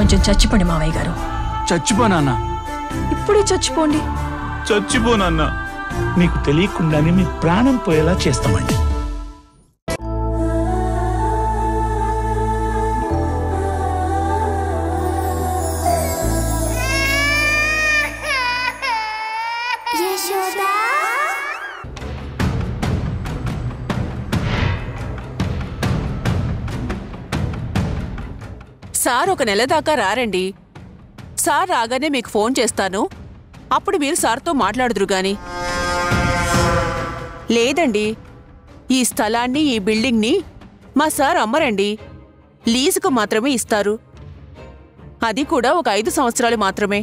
కొంచెం చచ్చిపోండి మావయ్య గారు. చచ్చిపోనా? ఇప్పుడే చచ్చిపోండి. చచ్చిపోనన్నా. మీకు తెలియకుండానే మీ ప్రాణం పోయేలా చేస్తామండి. సార్ ఒక నెల దాకా రారండి. సార్ రాగానే మీకు ఫోన్ చేస్తాను, అప్పుడు మీరు సార్తో మాట్లాడుదురు గాని. లేదండి, ఈ స్థలాన్ని, ఈ బిల్డింగ్ని మా సార్ అమ్మరండి, లీజుకు మాత్రమే ఇస్తారు. అది కూడా ఒక 5 సంవత్సరాలు మాత్రమే.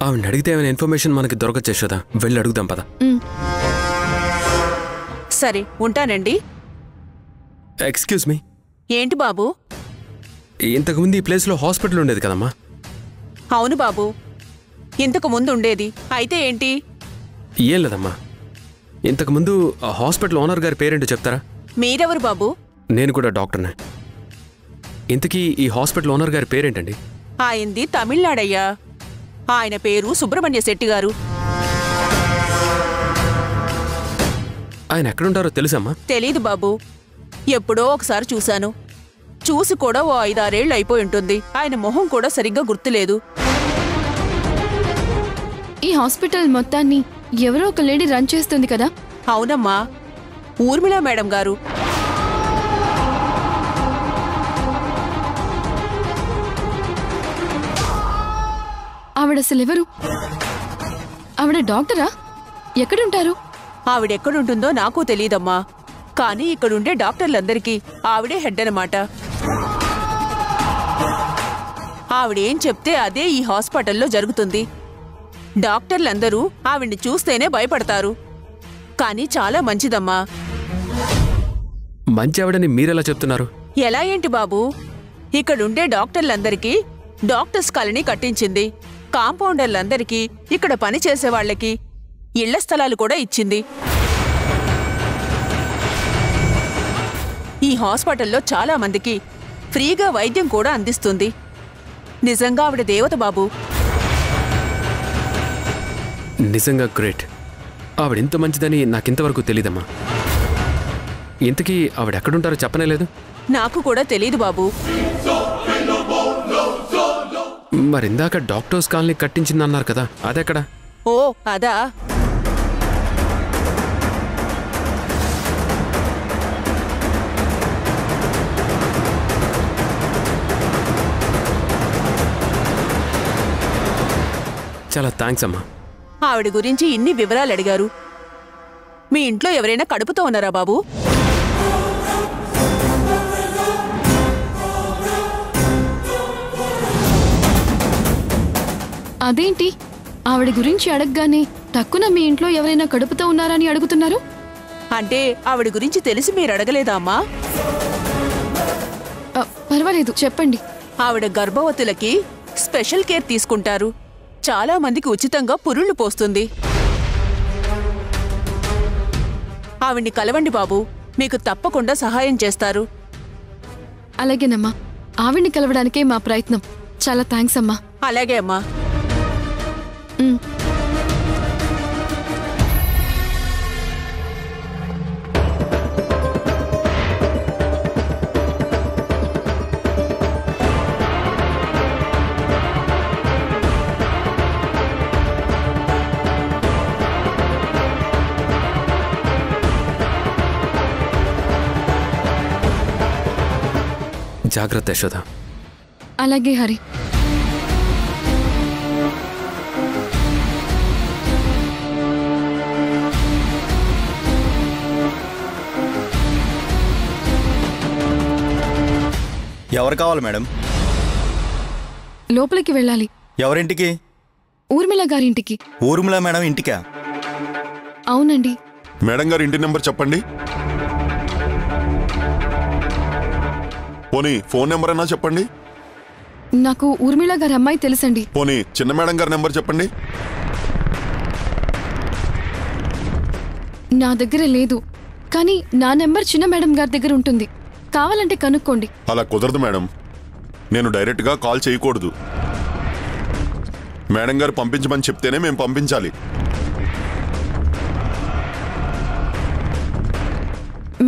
ఆవిడ అడిగితే ఏమైనా ఇన్ఫర్మేషన్ మనకి దొరకచ్చేదా? వెళ్ళి అడుగుదాం పద. సరే, ఉంటానండి. Excuse me. ఏంటి బాబు? ఇంతకుముందు ఈ ప్లేస్లో హాస్పిటల్ ఉండేది కదమ్మా? అవును బాబు, ఇంతకు ముందు ఉండేది. అయితే ఏంటి? ఏం లేదమ్మా, ఇంతకుముందు ఆ హాస్పిటల్ ఓనర్ గారి పేరేంటో చెప్తారా? మీరెవరు బాబు? నేను కూడా డాక్టర్నే. ఇంతకీ ఈ హాస్పిటల్ ఓనర్ గారి పేరేంటండి? ఆయనది తమిళనాడయ్యా. ఆయన పేరు సుబ్రహ్మణ్య శెట్టి గారు. ఆయన ఎక్కడుంటారో తెలుసమ్మా? తెలీదు బాబు, ఎప్పుడో ఒకసారి చూశాను. చూసి కూడా ఓ 5-6 ఏళ్ళు అయిపోయి ఉంటుంది. ఆయన మొహం కూడా సరిగ్గా గుర్తులేదు. ఈ హాస్పిటల్ మొత్తాన్ని ఎవరో ఒక లేడీ రన్ చేస్తుంది కదా? అవునమ్మా, ఊర్మిళ మేడం గారు. ఆవిడసలెవరు? ఆవిడ డాక్టరా? ఎక్కడుంటారు? ఆవిడెక్కడుంటుందో నాకు తెలీదమ్మా, కానీ ఇక్కడుండే డాక్టర్లందరికీ ఆవిడే హెడ్ అన్నమాట. ఆవిడేం చెప్తే అదే ఈ హాస్పిటల్లో జరుగుతుంది. డాక్టర్లందరూ ఆవిడ్ని చూస్తేనే భయపడతారు. కానీ చాలా మంచిదమ్మా. మంచి ఆవిడని మీరెలా చెప్తున్నారు? ఎలా ఏంటి బాబు, ఇక్కడుండే డాక్టర్లందరికీ డాక్టర్స్ కాలనీ కట్టించింది. కాంపౌండర్లందరికీ, ఇక్కడ పనిచేసే వాళ్ళకి ఇళ్ల స్థలాలు కూడా ఇచ్చింది. ఈ హాస్పిటల్లో చాలా మందికి ఫ్రీగా వైద్యం కూడా అందిస్తుంది. నిజంగా ఆవిడ దేవత బాబు. నిజంగా గ్రేట్. ఆవిడింత మంచిదని నాకింతవరకు తెలీదమ్మా. ఇంతకీ ఆవిడెక్కడుంటారో చెప్పనేలేదు? నాకు కూడా తెలీదు బాబు. మరిందాక డాక్టర్స్ కాలనీ కట్టించిందన్నారు కదా, అదెక్కడా? ఓ అదా, చాలా థ్యాంక్స్ అమ్మా. ఆవిడ గురించి ఇన్ని వివరాలు అడిగారు. మీ ఇంట్లో ఎవరైనా కడుపుతో ఉన్నారా బాబు? అదేంటి, ఆవిడ గురించి అడగగానే తక్కువ మీ ఇంట్లో ఎవరైనా కడుపుతో ఉన్నారని అడుగుతున్నారు? అంటే ఆవిడ గురించి తెలిసి మీరు అడగలేదా అమ్మా? పర్వాలేదు, చెప్పండి. ఆవిడ గర్భవతులకి స్పెషల్ కేర్ తీసుకుంటారు. చాలా మందికి ఉచితంగా పురుళ్ళు పోస్తుంది. ఆవిడ్ని కలవండి బాబు, మీకు తప్పకుండా సహాయం చేస్తారు. అలాగేనమ్మా, ఆవిడ్ని కలవడానికే మా ప్రయత్నం. చాలా థ్యాంక్స్ అమ్మా. అలాగే అమ్మా. జాగ్రత్త యశోద. అలాగే హరి. ఎవరు కావాలి మేడం? లోపలికి వెళ్ళాలి. ఎవరింటికి? ఊర్మిళ గారింటికి. ఊర్మిళ మేడం ఇంటికా? అవునండి. మేడం గారి ఇంటి నెంబర్ చెప్పండి. పోనీ ఫోన్ నెంబర్ అన్నా చెప్పండి. నాకు ఊర్మిళ గారి అమ్మాయి తెలుసండి. పోనీ చిన్న మేడం గారి నెంబర్ చెప్పండి. నా దగ్గర లేదు, కానీ నా నెంబర్ చిన్న మేడం గారి దగ్గర ఉంటుంది. కావాలంటే కనుక్కోండి. అలా కుదరదు మేడం. నేను డైరెక్ట్గా కాల్ చేయకూడదు. మేడం గారు పంపించమని చెప్తేనే మేము పంపించాలి.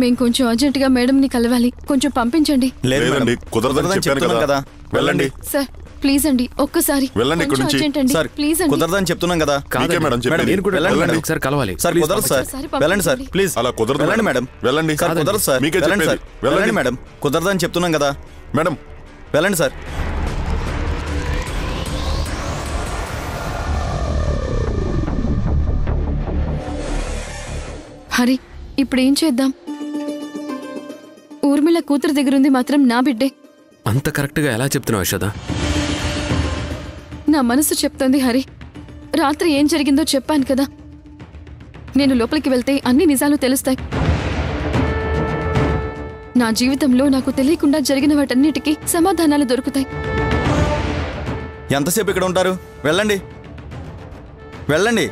మేము కొంచెం అర్జెంటుగా మేడంని కలవాలి, కొంచెం పంపించండి. లేదండి, కుదరదని చెప్పాను కదా. వెళ్ళండి సార్ ప్లీజ్ అండి, ఒక్కసారి వెళ్ళండి ఇక్కడి నుంచి. సార్ ప్లీజ్ అండి. కుదరదని చెప్తున్నాం కదా. మీకే మేడం చెప్పేది. నేను కూడా వెళ్ళండి. ఒకసారి కలవాలి. సార్ కుదరదు సార్. ఒకసారి వెళ్ళండి సార్ పంపించండి. ప్లీజ్. అలా కుదరదు వెళ్ళండి మేడం. వెళ్ళండి. సార్ కుదరదు సార్. మీకే వెళ్ళండి చెప్పేది. సార్. వెళ్ళండి మేడం. కుదరదని చెప్తున్నాం కదా మేడం. వెళ్ళండి సార్. హరి ఇప్పుడు ఏం చేద్దాం? ఊర్మిళ కూతురు దగ్గరుంది మాత్రం నా బిడ్డే. అంత కరెక్ట్గా ఎలా చెప్తున్నావు యశోద? నా మనసు చెప్తోంది హరి. రాత్రి ఏం జరిగిందో చెప్పాను కదా. నేను లోపలికి వెళ్తే అన్ని నిజాలు తెలుస్తాయి. నా జీవితంలో నాకు తెలియకుండా జరిగిన వాటన్నిటికీ సమాధానాలు దొరుకుతాయి. ఎంతసేపు ఇక్కడ ఉంటారు? వెళ్ళండి. వెళ్ళండి.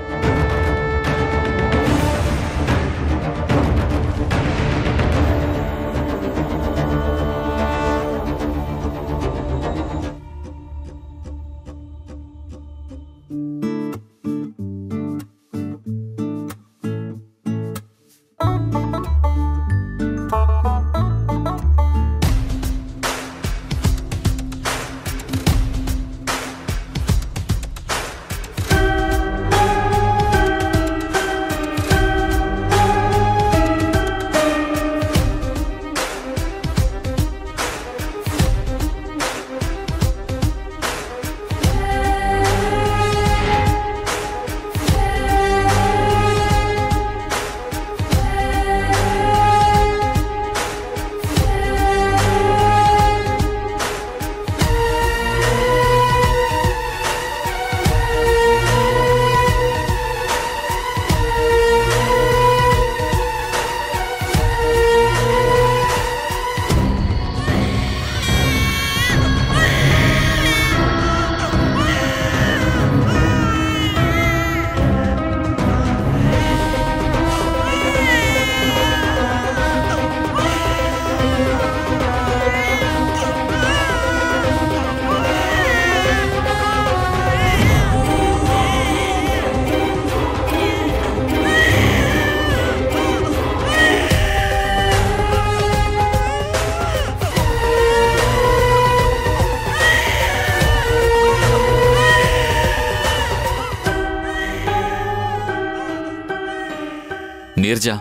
నీర్జా,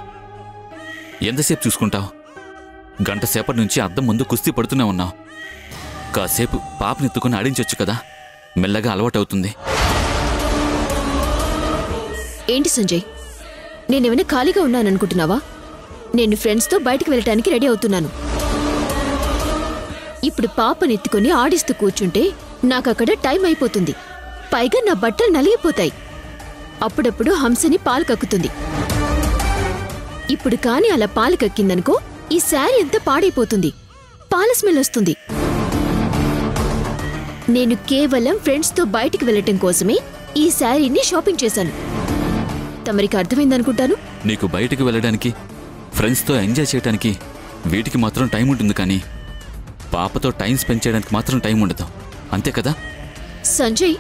ఎంతసేపు చూసుకుంటావు? గంట సేపటి నుంచి అద్దం ముందు కుస్తీ పడుతూనే ఉన్నావు. కాసేపు పాపనెత్తుకుని ఆడించొచ్చు కదా, మెల్లగా అలవాటవుతుంది. ఏంటి సంజయ్, నేనేమైనా ఖాళీగా ఉన్నాననుకుంటున్నావా? నేను ఫ్రెండ్స్తో బయటికి వెళ్ళటానికి రెడీ అవుతున్నాను. ఇప్పుడు పాపనెత్తుకుని ఆడిస్తూ కూర్చుంటే నాకక్కడ టైం అయిపోతుంది. పైగా నా బట్టలు నలిగిపోతాయి. అప్పుడప్పుడు హంసని పాలు కక్కుతుంది. ఇప్పుడు కాని అలా పాలు కక్కిందనుకో, ఈ శారీ అంతా పాడైపోతుంది. పాల స్మెల్ వస్తుంది. నేను కేవలం ఫ్రెండ్స్తో బయటికి వెళ్ళటం కోసమే ఈ శారీని షాపింగ్ చేశాను. తమరికి అర్థమైందనుకుంటాను. నీకు బయటికి వెళ్ళడానికి, ఫ్రెండ్స్తో ఎంజాయ్ చేయడానికి వీటికి మాత్రం టైం ఉంటుంది, కానీ పాపతో టైం స్పెండ్ చేయడానికి మాత్రం టైం ఉండదు. అంతే కదా సంజయ్?